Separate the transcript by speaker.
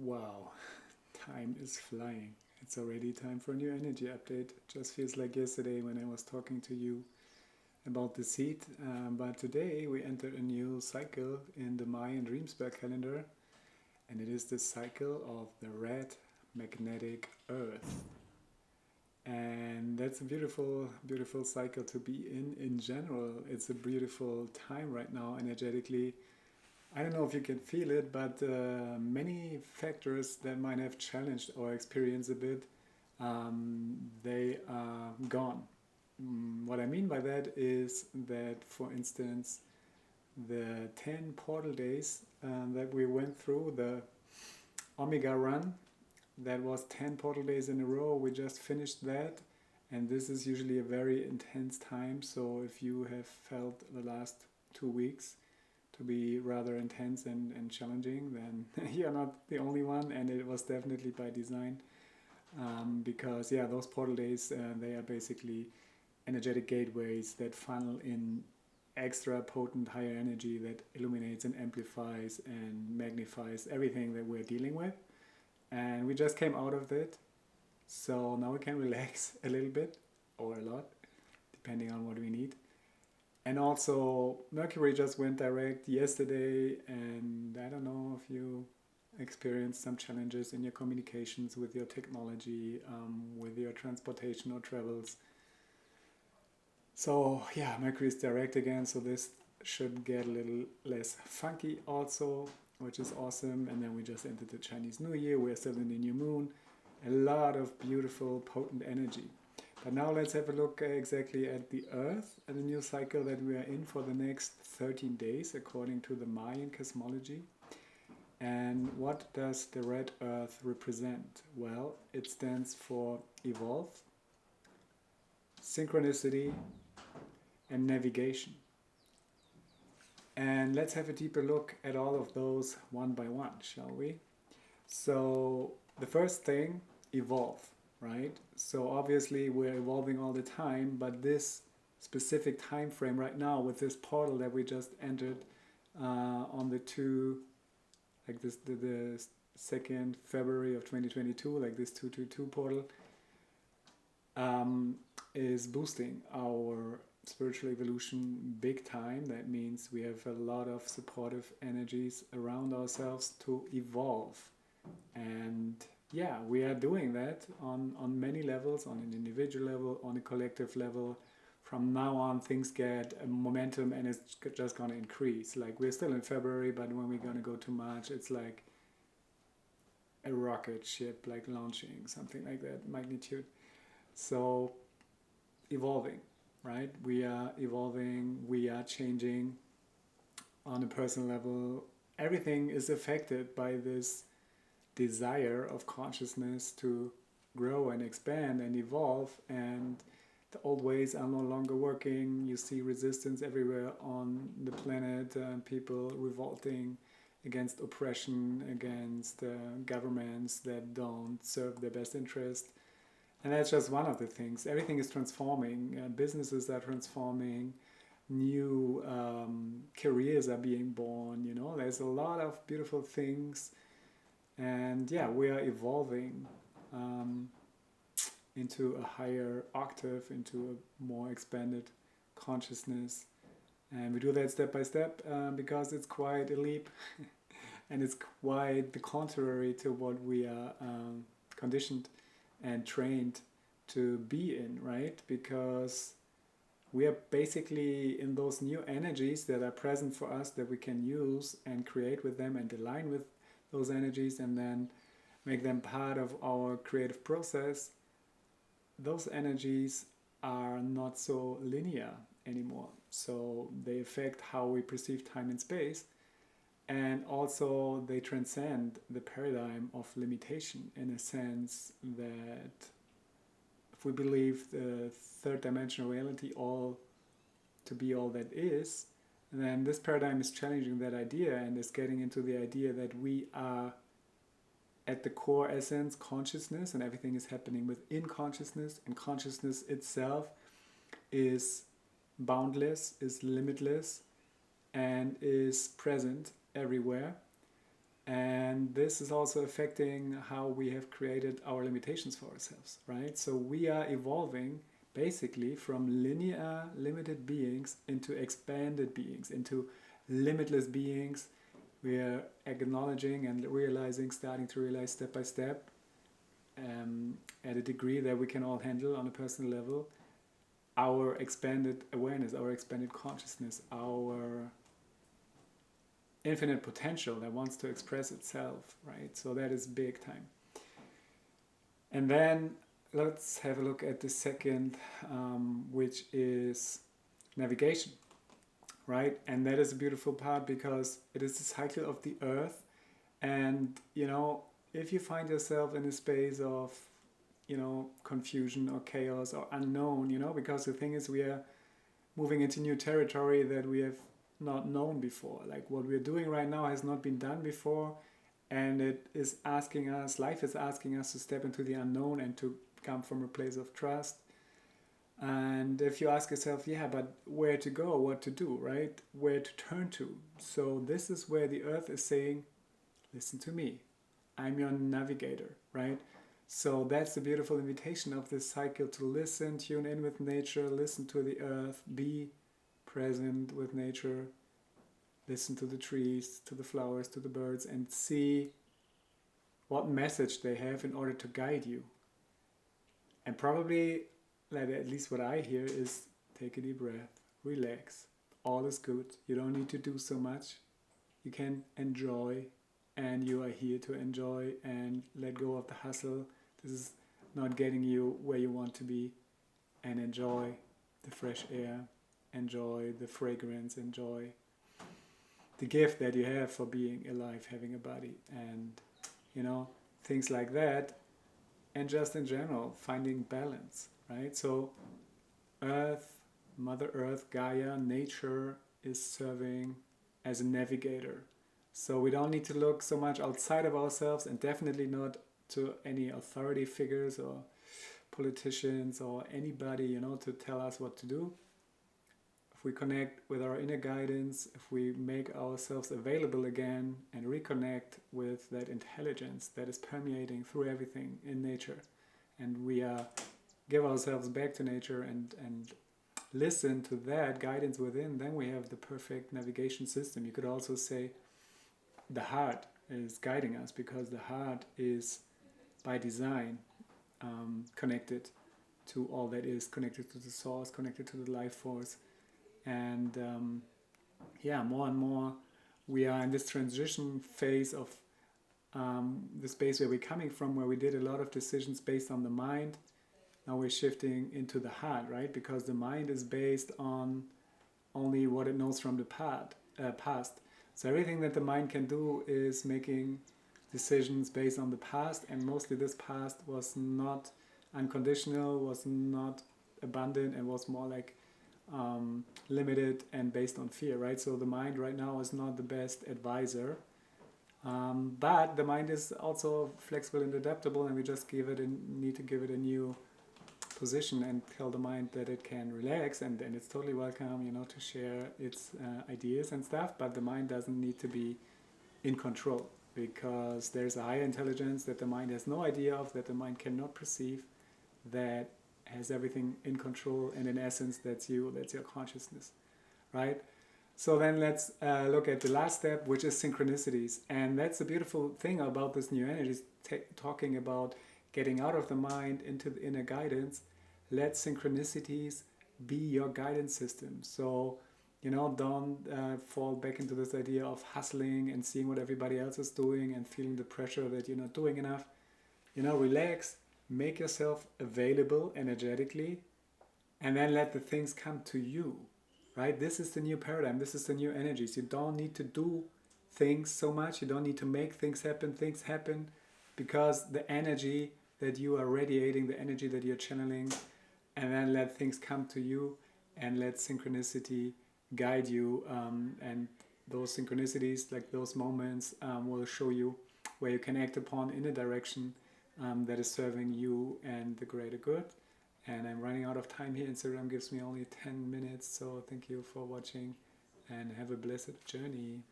Speaker 1: Wow, time is flying. It's already time for a new energy update. Just feels like yesterday when I was talking to you about the seed. But today we enter a new cycle in the Mayan Dreamsberg calendar, and it is the cycle of the red magnetic earth. And that's a beautiful, beautiful cycle to be in general. It's a beautiful time right now, energetically. I don't know if you can feel it, but many factors that might have challenged our experience a bit, they are gone. What I mean by that is that, for instance, the 10 portal days that we went through, the Omega run, that was 10 portal days in a row. We just finished that, and this is usually a very intense time. So if you have felt the last 2 weeks to be rather intense and challenging, then you're not the only one, and it was definitely by design. Because yeah, those portal days they are basically energetic gateways that funnel in extra potent higher energy that illuminates and amplifies and magnifies everything that we're dealing with. And we just came out of it, so now we can relax a little bit or a lot, depending on what we need. And also, Mercury just went direct yesterday, and I don't know if you experienced some challenges in your communications with your technology, with your transportation or travels. So, yeah, Mercury is direct again, so this should get a little less funky also, which is awesome. And then we just entered the Chinese New Year, we're still in the new moon. A lot of beautiful, potent energy. But now let's have a look exactly at the Earth and the new cycle that we are in for the next 13 days according to the Mayan cosmology. And what does the red Earth represent? Well, it stands for evolve, synchronicity, and navigation. And let's have a deeper look at all of those one by one, shall we? So, the first thing, evolve, right? So obviously we're evolving all the time, but this specific time frame right now with this portal that we just entered on the two, like this, the 2nd February of 2022, like this 222 portal, is boosting our spiritual evolution big time. That means we have a lot of supportive energies around ourselves to evolve. And yeah, we are doing that on many levels, on an individual level, on a collective level. From now on, things get a momentum and it's just going to increase. Like we're still in February, but when we're going to go to March, it's like a rocket ship, like launching, something like that magnitude. So evolving, right? We are evolving, we are changing on a personal level. Everything is affected by this desire of consciousness to grow and expand and evolve, and the old ways are no longer working. You see resistance everywhere on the planet, people revolting against oppression, against governments that don't serve their best interest. And that's just one of the things. Everything is transforming. Businesses are transforming. New careers are being born. You know, there's a lot of beautiful things, and yeah, we are evolving um, into a higher octave, into a more expanded consciousness. And we do that step by step because it's quite a leap and it's quite the contrary to what we are conditioned and trained to be in, right? Because we are basically in those new energies that are present for us that we can use and create with them and align with those energies and then make them part of our creative process. Those energies are not so linear anymore. So they affect how we perceive time and space, and also they transcend the paradigm of limitation in a sense that if we believe the third dimensional reality all to be all that is, then this paradigm is challenging that idea and is getting into the idea that we are at the core essence consciousness, and everything is happening within consciousness, and consciousness itself is boundless, is limitless, and is present everywhere. And this is also affecting how we have created our limitations for ourselves, right? So we are evolving basically from linear, limited beings into expanded beings, into limitless beings. We are acknowledging and realizing, starting to realize step by step, at a degree that we can all handle on a personal level, our expanded awareness, our expanded consciousness, our infinite potential that wants to express itself, right? So that is big time. And then let's have a look at the second, which is navigation, right? And that is a beautiful part because it is the cycle of the earth. And, you know, if you find yourself in a space of, you know, confusion or chaos or unknown, you know, because the thing is we are moving into new territory that we have not known before. Like what we're doing right now has not been done before, and it is asking us, life is asking us to step into the unknown and to come from a place of trust. And if you ask yourself, yeah, but where to go, what to do, right? Where to turn to? So this is where the earth is saying, listen to me. I'm your navigator, right? So that's the beautiful invitation of this cycle, to listen, tune in with nature, listen to the earth, be present with nature, listen to the trees, to the flowers, to the birds, and see what message they have in order to guide you. And probably, like at least what I hear is, take a deep breath, relax, all is good, you don't need to do so much, you can enjoy, and you are here to enjoy, and let go of the hustle. This is not getting you where you want to be, and enjoy the fresh air, enjoy the fragrance, enjoy the gift that you have for being alive, having a body, and, you know, things like that. And just in general, finding balance, right? So Earth, Mother Earth, Gaia, nature is serving as a navigator. So we don't need to look so much outside of ourselves, and definitely not to any authority figures or politicians or anybody, you know, to tell us what to do. If we connect with our inner guidance, if we make ourselves available again and reconnect with that intelligence that is permeating through everything in nature, and we give ourselves back to nature and listen to that guidance within, then we have the perfect navigation system. You could also say the heart is guiding us, because the heart is by design connected to all that is, connected to the source, connected to the life force. And more and more we are in this transition phase of the space where we're coming from, where we did a lot of decisions based on the mind. Now we're shifting into the heart, right? Because the mind is based on only what it knows from the past. So everything that the mind can do is making decisions based on the past, and mostly this past was not unconditional, was not abundant, and was more like limited and based on fear, right? So the mind right now is not the best advisor, but the mind is also flexible and adaptable, and we just need to give it a new position and tell the mind that it can relax, and it's totally welcome, you know, to share its ideas and stuff, but the mind doesn't need to be in control, because there's a higher intelligence that the mind has no idea of, that the mind cannot perceive, that has everything in control, and in essence that's you, that's your consciousness, right? So then let's look at the last step, which is synchronicities. And that's the beautiful thing about this new energy, talking about getting out of the mind into the inner guidance. Let synchronicities be your guidance system. So, you know, don't fall back into this idea of hustling and seeing what everybody else is doing and feeling the pressure that you're not doing enough. You know, relax, make yourself available energetically, and then let the things come to you, right? This is the new paradigm. This is the new energies. You don't need to do things so much. You don't need to make things happen, because the energy that you are radiating, the energy that you're channeling, and then let things come to you, and let synchronicity guide you, and those synchronicities, like those moments, will show you where you can act upon in a direction that is serving you and the greater good. And I'm running out of time here. Instagram gives me only 10 minutes, so thank you for watching, and have a blessed journey.